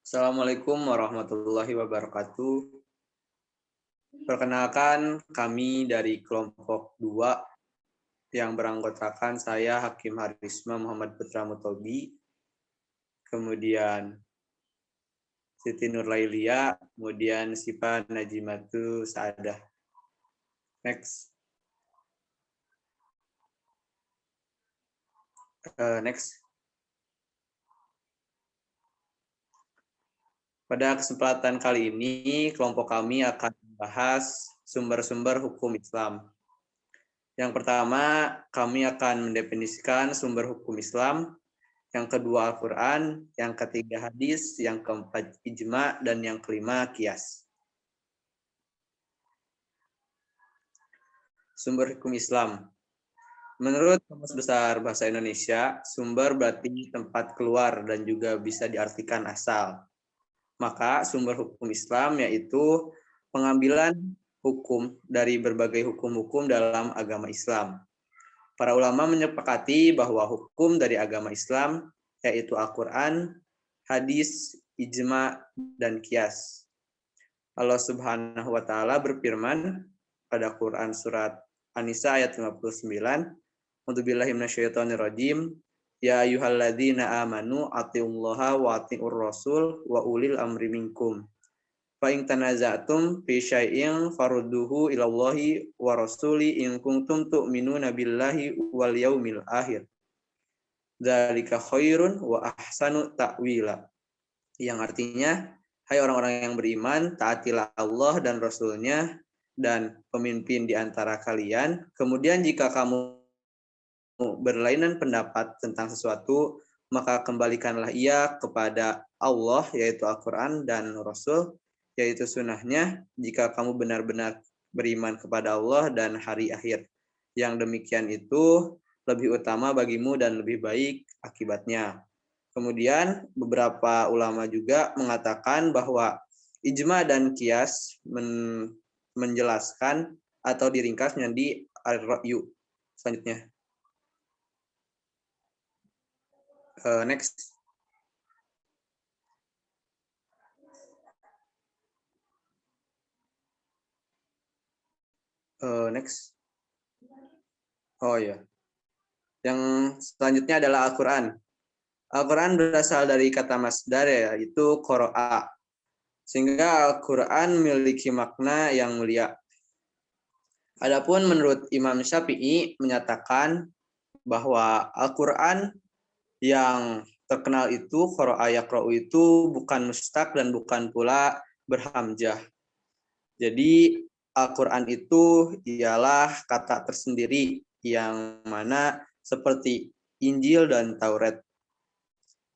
Assalamualaikum warahmatullahi wabarakatuh. Perkenalkan, kami dari kelompok 2 yang beranggotakan saya Hakim Harisma Muhammad Putra Mutobi, kemudian Siti Nurlailia, kemudian Sipa Najimatu Saadah. Next. Next. Pada kesempatan kali ini, kelompok kami akan membahas sumber-sumber hukum Islam. Yang pertama, kami akan mendefinisikan sumber hukum Islam. Yang kedua Al-Quran, yang ketiga hadis, yang keempat ijma, dan yang kelima qiyas. Sumber hukum Islam. Menurut Kamus Besar Bahasa Indonesia, sumber berarti tempat keluar dan juga bisa diartikan asal. Maka sumber hukum Islam yaitu pengambilan hukum dari berbagai hukum-hukum dalam agama Islam. Para ulama menyepakati bahwa hukum dari agama Islam yaitu Al-Quran, hadis, ijma, dan qiyas. Allah Subhanahu wa Ta'ala berfirman pada Quran surat An-Nisa ayat 59, A'udzubillahi minasyaitonirrajim, ya ayyuhalladzina amanu atiullaha wa atiur rasul wa ulil amri minkum. Fa in tanaza'tum fi syai'in farudduhu ilallahi wa rasuli in kuntum tu'minuna billahi wal yaumil akhir. Dzalika khairun wa ahsanu ta'wila. Yang artinya, hai orang-orang yang beriman, taatilah Allah dan Rasul-Nya dan pemimpin di antara kalian. Kemudian jika kamu berlainan pendapat tentang sesuatu, maka kembalikanlah ia kepada Allah, yaitu Al-Quran, dan Rasul, yaitu sunnahnya, jika kamu benar-benar beriman kepada Allah dan hari akhir. Yang demikian itu lebih utama bagimu dan lebih baik akibatnya. Kemudian beberapa ulama juga mengatakan bahwa ijma dan qiyas menjelaskan atau diringkas menjadi ar-ra'yu. Selanjutnya. Next. Next. Oh ya. Yang selanjutnya adalah Al-Quran. Al-Quran berasal dari kata masdar yaitu qara'a. Sehingga Al-Quran memiliki makna yang mulia. Adapun menurut Imam Syafi'i menyatakan bahwa Al-Quran yang terkenal itu qara'a yaqra'u itu bukan mustaq dan bukan pula berhamzah. Jadi Al-Quran itu ialah kata tersendiri yang mana seperti Injil dan Taurat.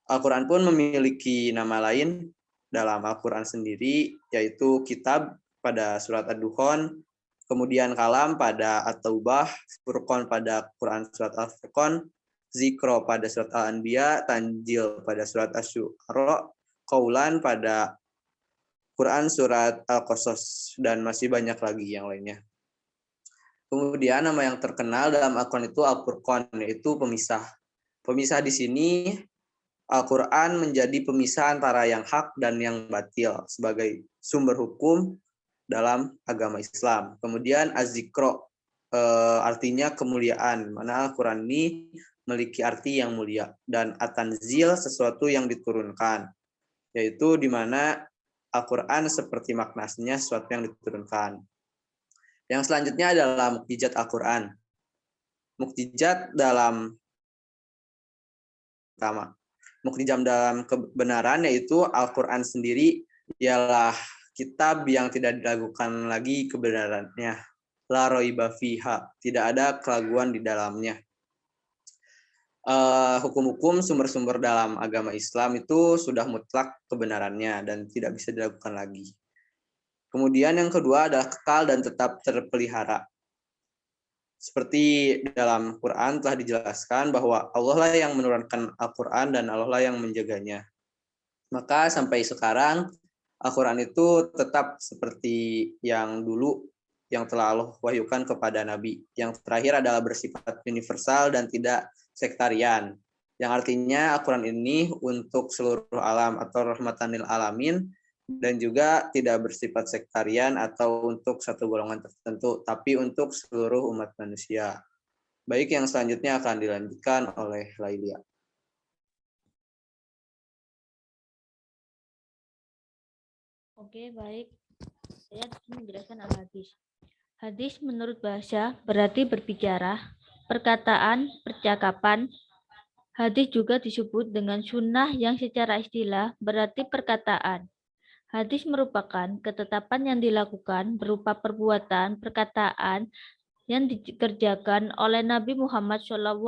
Al-Quran pun memiliki nama lain dalam Al-Quran sendiri, yaitu kitab pada surat Ad-Dukhan, kemudian kalam pada At-Taubah, Furqan pada Quran surat Al-Furqan, Zikro pada surat Al-Anbiya, Tanjil pada surat Asy-Syu'ara, Qaulan pada Quran surat Al-Qasas, dan masih banyak lagi yang lainnya. Kemudian nama yang terkenal dalam Al-Quran itu Al-Furqan, yaitu pemisah. Pemisah di sini Al-Quran menjadi pemisah antara yang hak dan yang batil sebagai sumber hukum dalam agama Islam. Kemudian Az-Zikro artinya kemuliaan, mana Al-Quran ini memiliki arti yang mulia, dan At-Tanzil sesuatu yang diturunkan, yaitu di mana Al-Quran seperti maknanya sesuatu yang diturunkan. Yang selanjutnya adalah mukjizat Al-Quran. Mukjizat dalam kebenaran yaitu Al-Quran sendiri ialah kitab yang tidak diragukan lagi kebenarannya. La raiba fiha, tidak ada keraguan di dalamnya. Hukum-hukum sumber-sumber dalam agama Islam itu sudah mutlak kebenarannya dan tidak bisa diragukan lagi. Kemudian yang kedua adalah kekal dan tetap terpelihara. Seperti dalam Quran telah dijelaskan bahwa Allah lah yang menurunkan Al-Quran dan Allah lah yang menjaganya. Maka sampai sekarang Al-Quran itu tetap seperti yang dulu yang telah Allah wahyukan kepada Nabi. Yang terakhir adalah bersifat universal dan tidak sektarian. yang artinya Al-Quran ini untuk seluruh alam atau rahmatan lil alamin, dan juga tidak bersifat sektarian atau untuk satu golongan tertentu, tapi untuk seluruh umat manusia. Baik, yang selanjutnya akan dilanjutkan oleh Lailia. Oke, baik. Saya menjelaskan al-hadis. Hadis menurut bahasa berarti berbicara, perkataan, percakapan. Hadis juga disebut dengan sunnah yang secara istilah berarti perkataan. Hadis merupakan ketetapan yang dilakukan berupa perbuatan, perkataan yang dikerjakan oleh Nabi Muhammad SAW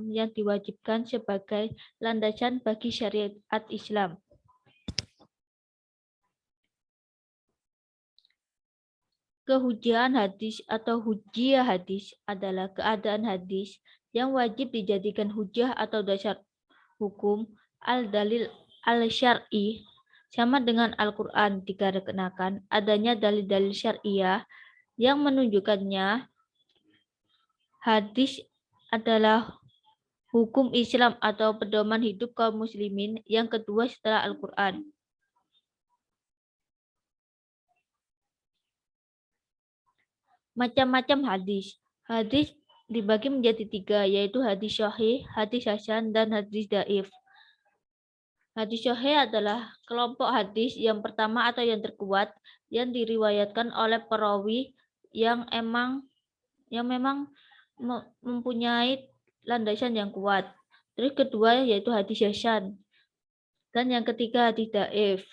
yang diwajibkan sebagai landasan bagi syariat Islam. Kehujahan hadis atau hujjah hadis adalah keadaan hadis yang wajib dijadikan hujjah atau dasar hukum al-dalil al-syar'i sama dengan Al-Quran dikarenakan adanya dalil-dalil syariah yang menunjukkannya hadis adalah hukum Islam atau pedoman hidup kaum muslimin yang kedua setelah Al-Quran. Macam-macam hadis. Hadis dibagi menjadi 3, yaitu hadis sahih, hadis hasan, dan hadis dhaif. Hadis sahih adalah kelompok hadis yang pertama atau yang terkuat yang diriwayatkan oleh perawi yang memang mempunyai landasan yang kuat. Terus kedua yaitu hadis hasan. Dan yang ketiga hadis dhaif.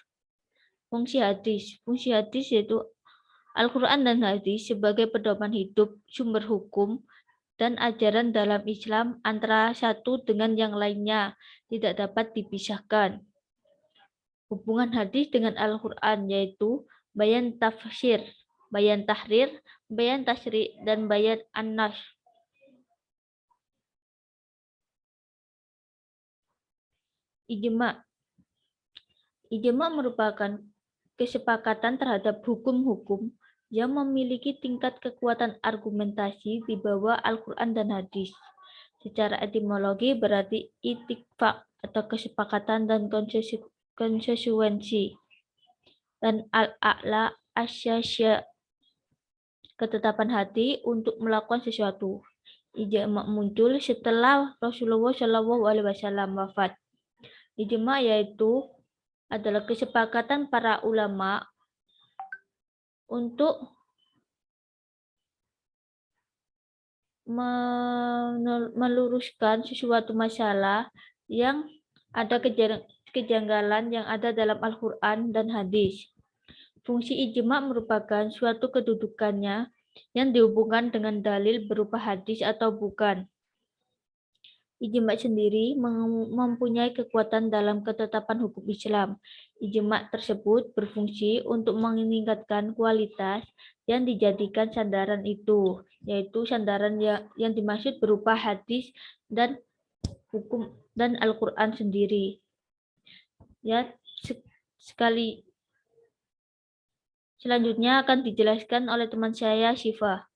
Fungsi hadis yaitu Al-Quran dan hadis sebagai pedoman hidup, sumber hukum, dan ajaran dalam Islam antara satu dengan yang lainnya tidak dapat dipisahkan. Hubungan hadis dengan Al-Quran yaitu bayan tafsir, bayan tahrir, bayan tasyri, dan bayan an-nas. Ijma. Ijma merupakan kesepakatan terhadap hukum-hukum yang memiliki tingkat kekuatan argumentasi di bawah Al-Quran dan hadis. Secara etimologi berarti ittifaq atau kesepakatan dan konsesuensi. Dan al-a'la asyasya ketetapan hati untuk melakukan sesuatu. Ijma muncul setelah Rasulullah SAW wafat. Ijma yaitu adalah kesepakatan para ulama untuk meluruskan sesuatu masalah yang ada kejanggalan yang ada dalam Al-Quran dan hadis. Fungsi ijma merupakan suatu kedudukannya yang dihubungkan dengan dalil berupa hadis atau bukan. Ijma sendiri mempunyai kekuatan dalam ketetapan hukum Islam. Ijma tersebut berfungsi untuk meningkatkan kualitas yang dijadikan sandaran itu, yaitu sandaran yang dimaksud berupa hadis dan hukum dan Al-Quran sendiri. Ya, selanjutnya akan dijelaskan oleh teman saya, Syifa.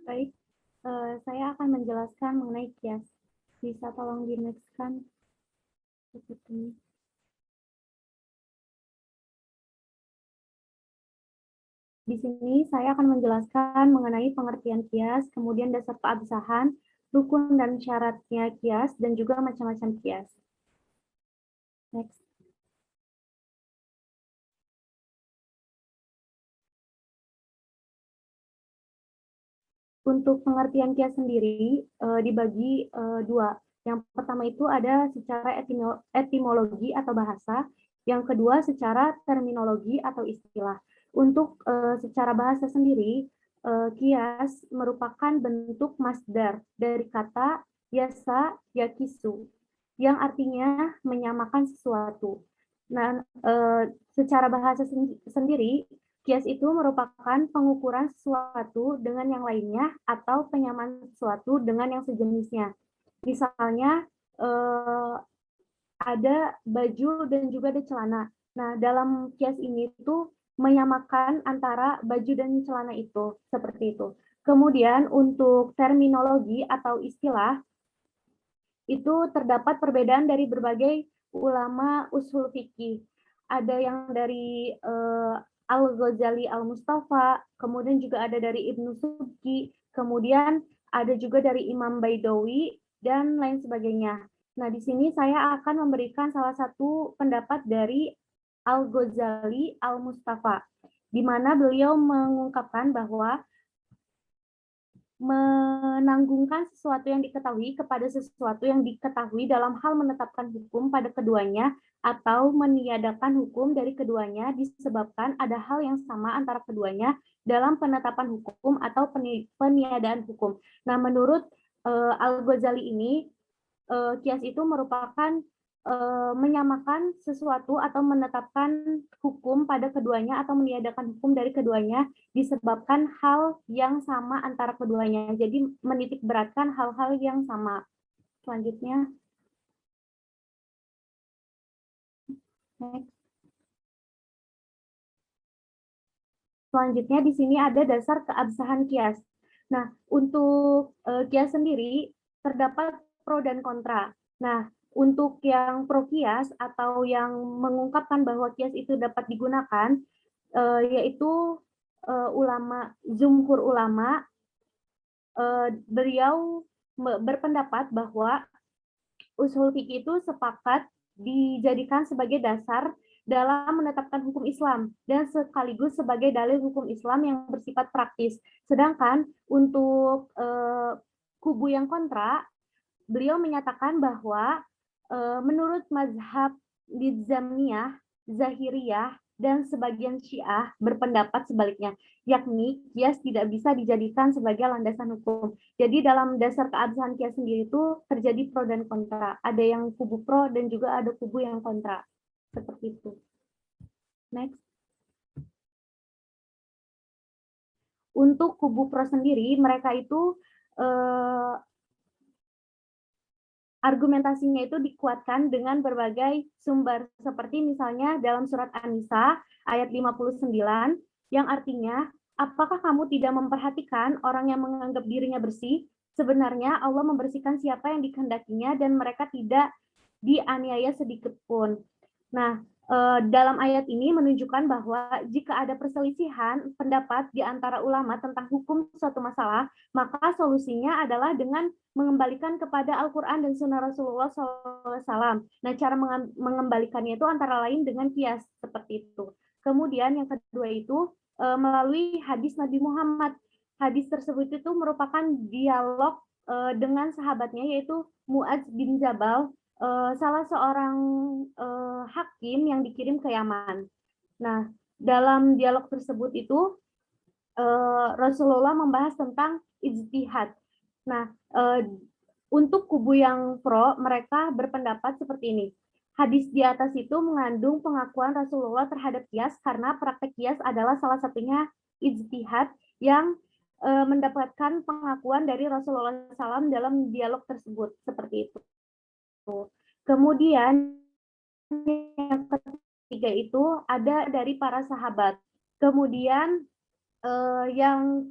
Baik, saya akan menjelaskan mengenai kias. Bisa tolong di-next-kan seperti ini. Di sini saya akan menjelaskan mengenai pengertian kias, kemudian dasar keabsahan, rukun dan syaratnya kias, dan juga macam-macam kias. Next. Untuk pengertian kias sendiri dibagi dua. Yang pertama itu ada secara etimologi atau bahasa, yang kedua secara terminologi atau istilah. Untuk secara bahasa sendiri, kias merupakan bentuk masdar dari kata yasa yakisu, yang artinya menyamakan sesuatu. Nah, secara bahasa sendiri, kias itu merupakan pengukuran sesuatu dengan yang lainnya atau penyamaan sesuatu dengan yang sejenisnya. Misalnya ada baju dan juga ada celana. Nah, dalam kias ini tuh menyamakan antara baju dan celana itu, seperti itu. Kemudian untuk terminologi atau istilah, itu terdapat perbedaan dari berbagai ulama usul fikih. Ada yang dari Al-Ghazali Al-Mustafa, kemudian juga ada dari Ibnu Subki, kemudian ada juga dari Imam Baidawi, dan lain sebagainya. Nah, di sini saya akan memberikan salah satu pendapat dari Al-Ghazali Al-Mustafa, di mana beliau mengungkapkan bahwa menanggungkan sesuatu yang diketahui kepada sesuatu yang diketahui dalam hal menetapkan hukum pada keduanya atau meniadakan hukum dari keduanya disebabkan ada hal yang sama antara keduanya dalam penetapan hukum atau peniadaan hukum. Nah, menurut Al-Ghazali ini, kias itu merupakan menyamakan sesuatu atau menetapkan hukum pada keduanya atau meniadakan hukum dari keduanya disebabkan hal yang sama antara keduanya. Jadi menitik beratkan hal-hal yang sama. Selanjutnya, next. Selanjutnya di sini ada dasar keabsahan kias. Nah, untuk kias sendiri terdapat pro dan kontra. Nah, untuk yang pro kias atau yang mengungkapkan bahwa kias itu dapat digunakan, yaitu jumhur ulama, beliau berpendapat bahwa usul fikih itu sepakat dijadikan sebagai dasar dalam menetapkan hukum Islam dan sekaligus sebagai dalil hukum Islam yang bersifat praktis. Sedangkan untuk kubu yang kontra, beliau menyatakan bahwa menurut mazhab Nizamiyah, Zahiriyah, dan sebagian Syiah berpendapat sebaliknya, yakni kias tidak bisa dijadikan sebagai landasan hukum. Jadi dalam dasar keabsahan kias sendiri itu terjadi pro dan kontra. Ada yang kubu pro dan juga ada kubu yang kontra. Seperti itu. Next. Untuk kubu pro sendiri, mereka itu argumentasinya itu dikuatkan dengan berbagai sumber, seperti misalnya dalam surat An-Nisa ayat 59, yang artinya, apakah kamu tidak memperhatikan orang yang menganggap dirinya bersih? Sebenarnya Allah membersihkan siapa yang dikehendakinya dan mereka tidak dianiaya sedikit pun. Nah, dalam ayat ini menunjukkan bahwa jika ada perselisihan pendapat di antara ulama tentang hukum suatu masalah, maka solusinya adalah dengan mengembalikan kepada Al-Quran dan Sunnah Rasulullah SAW. Nah, cara mengembalikannya itu antara lain dengan kias seperti itu. Kemudian yang kedua itu melalui hadis Nabi Muhammad. Hadis tersebut itu merupakan dialog dengan sahabatnya, yaitu Mu'adz bin Jabal, salah seorang hakim yang dikirim ke Yaman. Nah, dalam dialog tersebut itu Rasulullah membahas tentang ijtihad. Nah, untuk kubu yang pro, mereka berpendapat seperti ini. Hadis di atas itu mengandung pengakuan Rasulullah terhadap kias karena praktek kias adalah salah satunya ijtihad yang mendapatkan pengakuan dari Rasulullah SAW dalam dialog tersebut. Seperti itu. Kemudian yang ketiga itu ada dari para sahabat. Kemudian yang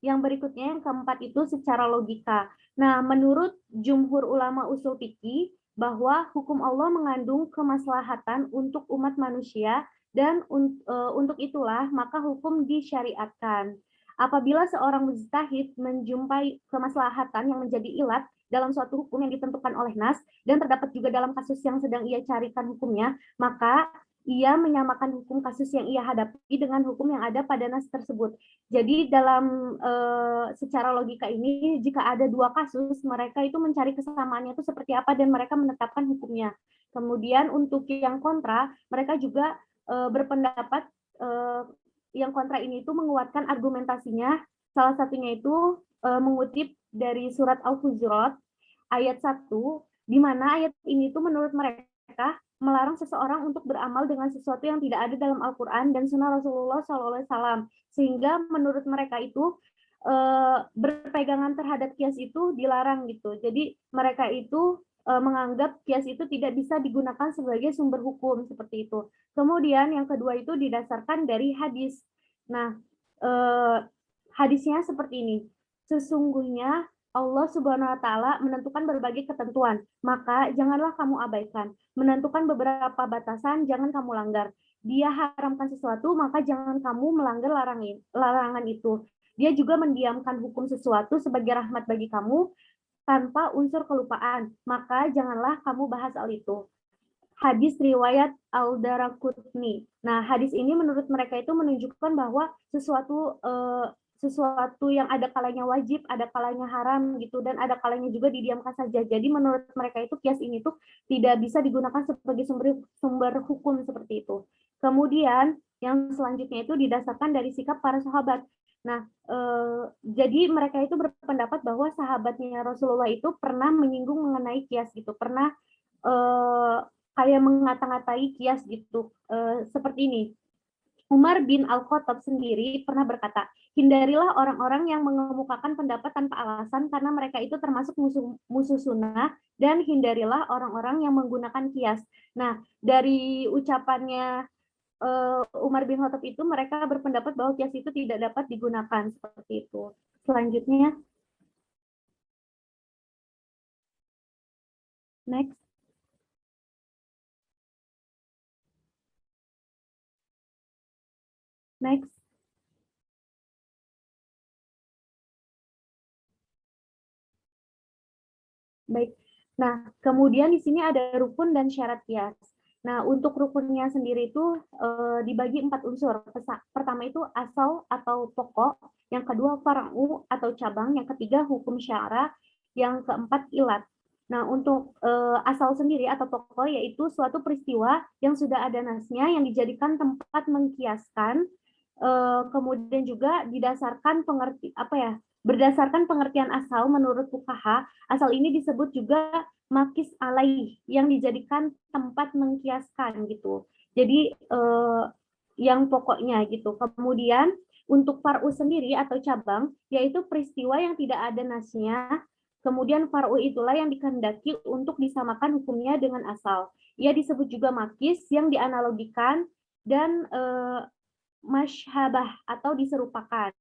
berikutnya yang keempat itu secara logika. Nah, menurut jumhur ulama usul fikih bahwa hukum Allah mengandung kemaslahatan untuk umat manusia dan untuk itulah maka hukum disyariatkan. Apabila seorang mujtahid menjumpai kemaslahatan yang menjadi ilat dalam suatu hukum yang ditentukan oleh nas dan terdapat juga dalam kasus yang sedang ia carikan hukumnya, maka ia menyamakan hukum kasus yang ia hadapi dengan hukum yang ada pada nas tersebut. Jadi dalam secara logika ini, jika ada dua kasus, mereka itu mencari kesamaannya itu seperti apa dan mereka menetapkan hukumnya. Kemudian untuk yang kontra, mereka juga berpendapat yang kontra ini itu menguatkan argumentasinya. Salah satunya itu mengutip dari surat Al-Hujurat ayat 1, di mana ayat ini itu menurut mereka melarang seseorang untuk beramal dengan sesuatu yang tidak ada dalam Al-Quran dan Sunnah Rasulullah SAW. Sehingga menurut mereka itu berpegangan terhadap kias itu dilarang gitu. Jadi mereka itu menganggap kias itu tidak bisa digunakan sebagai sumber hukum seperti itu. Kemudian yang kedua itu didasarkan dari hadis. Nah, hadisnya seperti ini. Sesungguhnya Allah Subhanahu wa taala menentukan berbagai ketentuan, maka janganlah kamu abaikan. Menentukan beberapa batasan, jangan kamu langgar. Dia haramkan sesuatu, maka jangan kamu melanggar larangan itu. Dia juga mendiamkan hukum sesuatu sebagai rahmat bagi kamu tanpa unsur kelupaan, maka janganlah kamu bahas hal itu. Hadis riwayat Al-Daraqutni. Nah, hadis ini menurut mereka itu menunjukkan bahwa sesuatu yang ada kalanya wajib, ada kalanya haram gitu, dan ada kalanya juga didiamkan saja. Jadi menurut mereka itu kias ini tuh tidak bisa digunakan sebagai sumber hukum seperti itu. Kemudian yang selanjutnya itu didasarkan dari sikap para sahabat. Nah, jadi mereka itu berpendapat bahwa sahabatnya Rasulullah itu pernah menyinggung mengenai kias gitu, pernah kayak mengata-ngatai kias gitu, seperti ini. Umar bin Al-Khattab sendiri pernah berkata, hindarilah orang-orang yang mengemukakan pendapat tanpa alasan karena mereka itu termasuk musuh sunnah, dan hindarilah orang-orang yang menggunakan kias. Nah, dari ucapannya Umar bin Khattab itu mereka berpendapat bahwa kias itu tidak dapat digunakan seperti itu. Selanjutnya, next. Next. Baik. Nah, kemudian di sini ada rukun dan syarat kias. Nah, untuk rukunnya sendiri itu dibagi 4 unsur. Pertama itu asal atau pokok, yang kedua far'u atau cabang, yang ketiga hukum syara, yang keempat ilat. Nah, untuk asal sendiri atau pokok yaitu suatu peristiwa yang sudah ada nasnya yang dijadikan tempat mengkiaskan, kemudian juga berdasarkan pengertian asal menurut fuqaha, asal ini disebut juga makis alaih, yang dijadikan tempat mengkiaskan gitu. Jadi yang pokoknya gitu. Kemudian untuk far'u sendiri atau cabang, yaitu peristiwa yang tidak ada nasnya, kemudian far'u itulah yang dikehendaki untuk disamakan hukumnya dengan asal. Ia disebut juga makis yang dianalogikan dan masyhabah atau diserupakan.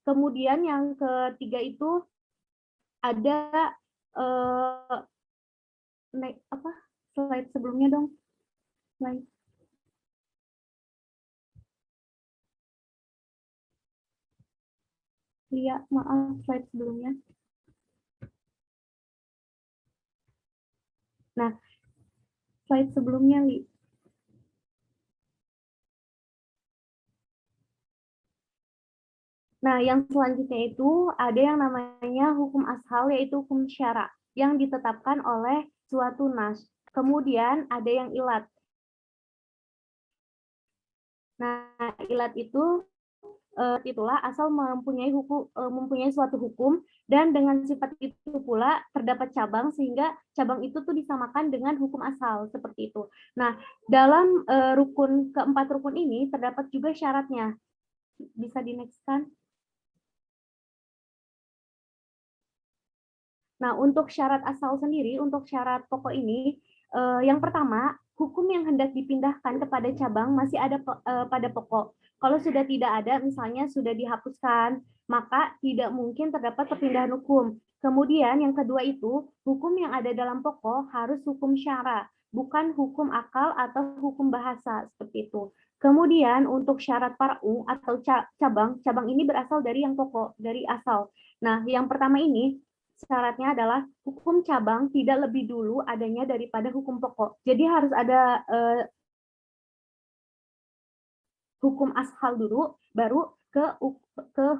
Kemudian yang ketiga itu ada slide sebelumnya dong. Slide. Iya, maaf, slide sebelumnya. Nah, slide sebelumnya, Li. Nah, yang selanjutnya itu ada yang namanya hukum ashal, yaitu hukum syara, yang ditetapkan oleh suatu nas. Kemudian ada yang ilat. Nah, ilat itu itulah asal mempunyai suatu hukum, dan dengan sifat itu pula terdapat cabang sehingga cabang itu tuh disamakan dengan hukum asal seperti itu. Nah, dalam keempat rukun ini terdapat juga syaratnya. Bisa di next kan? Nah, untuk syarat asal sendiri, untuk syarat pokok ini, yang pertama, hukum yang hendak dipindahkan kepada cabang masih ada pada pokok. Kalau sudah tidak ada, misalnya sudah dihapuskan, maka tidak mungkin terdapat perpindahan hukum. Kemudian yang kedua itu, hukum yang ada dalam pokok harus hukum syara, bukan hukum akal atau hukum bahasa, seperti itu. Kemudian untuk syarat far'u atau cabang ini berasal dari yang pokok, dari asal. Nah, yang pertama ini, syaratnya adalah hukum cabang tidak lebih dulu adanya daripada hukum pokok. Jadi harus ada hukum ashal dulu, baru ke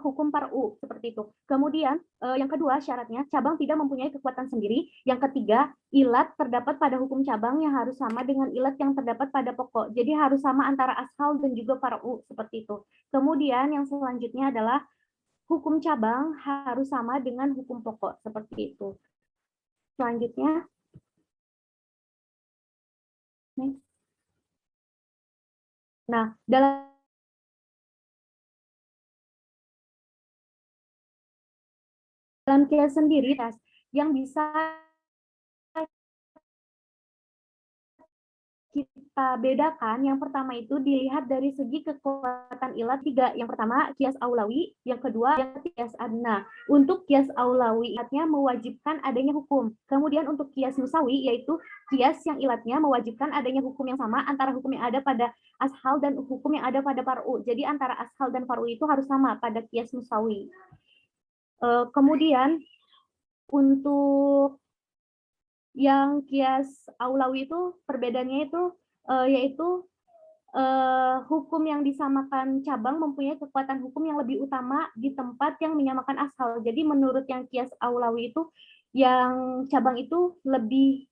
hukum far'u seperti itu. Kemudian yang kedua syaratnya cabang tidak mempunyai kekuatan sendiri. Yang ketiga, ilat terdapat pada hukum cabang yang harus sama dengan ilat yang terdapat pada pokok. Jadi harus sama antara ashal dan juga far'u seperti itu. Kemudian yang selanjutnya adalah hukum cabang harus sama dengan hukum pokok seperti itu. Selanjutnya, next. Nah, dalam kias sendiri yang bisa kita bedakan, yang pertama itu dilihat dari segi kekuatan ilat 3. Yang pertama kias aulawi, yang kedua kias adna. Untuk kias aulawi ilatnya mewajibkan adanya hukum. Kemudian untuk kias musawi yaitu kias yang ilatnya mewajibkan adanya hukum yang sama antara hukum yang ada pada ashal dan hukum yang ada pada far'u. Jadi antara ashal dan far'u itu harus sama pada kias musawi. Kemudian untuk yang kias aulawi itu perbedaannya itu yaitu hukum yang disamakan cabang mempunyai kekuatan hukum yang lebih utama di tempat yang menyamakan ashal. Jadi menurut yang kias aulawi itu yang cabang itu lebih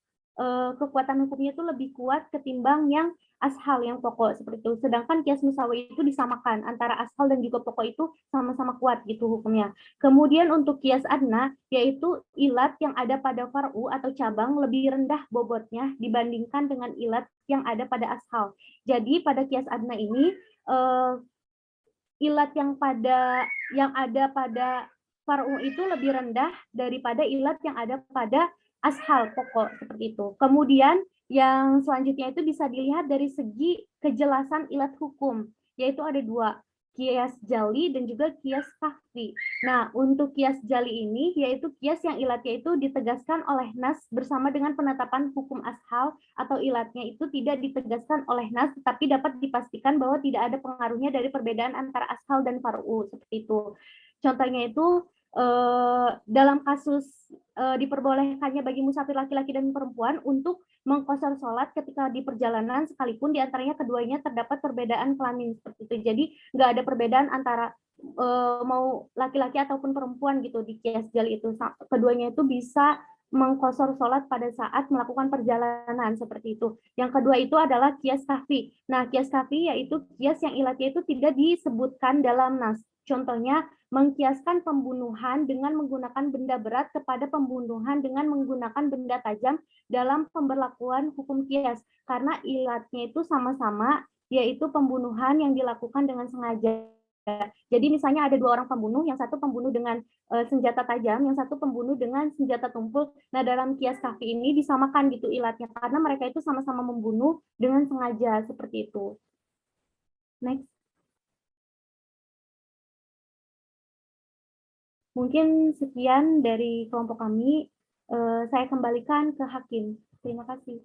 kekuatan hukumnya itu lebih kuat ketimbang yang ashal yang pokok seperti itu. Sedangkan kias musawi itu disamakan antara ashal dan juga pokok itu sama-sama kuat gitu hukumnya. Kemudian untuk kias adna yaitu ilat yang ada pada far'u atau cabang lebih rendah bobotnya dibandingkan dengan ilat yang ada pada ashal. Jadi pada kias adna ini ilat yang ada pada far'u itu lebih rendah daripada ilat yang ada pada ashal pokok seperti itu. Kemudian yang selanjutnya itu bisa dilihat dari segi kejelasan ilat hukum, yaitu ada 2, kias jali dan juga kias khaffi. Nah, untuk kias jali ini yaitu kias yang ilatnya itu ditegaskan oleh nas bersama dengan penetapan hukum ashal atau ilatnya itu tidak ditegaskan oleh nas tetapi dapat dipastikan bahwa tidak ada pengaruhnya dari perbedaan antara ashal dan far'u seperti itu. Contohnya itu dalam kasus diperbolehkannya bagi musafir laki-laki dan perempuan untuk mengqashar sholat ketika di perjalanan sekalipun diantaranya keduanya terdapat perbedaan kelamin seperti itu. Jadi nggak ada perbedaan antara mau laki-laki ataupun perempuan gitu di kias jali itu. Keduanya itu bisa mengqashar sholat pada saat melakukan perjalanan seperti itu. Yang kedua itu adalah kias khaffi. Nah, kias khaffi yaitu kias yang ilatnya itu tidak disebutkan dalam nas. Contohnya mengkiaskan pembunuhan dengan menggunakan benda berat kepada pembunuhan dengan menggunakan benda tajam dalam pemberlakuan hukum kias karena ilatnya itu sama-sama yaitu pembunuhan yang dilakukan dengan sengaja. Jadi misalnya ada 2 orang pembunuh, yang satu pembunuh dengan senjata tajam, yang satu pembunuh dengan senjata tumpul. Nah, dalam kias khaffi ini disamakan gitu ilatnya karena mereka itu sama-sama membunuh dengan sengaja seperti itu. Next. Mungkin sekian dari kelompok kami. Saya kembalikan ke Hakim. Terima kasih.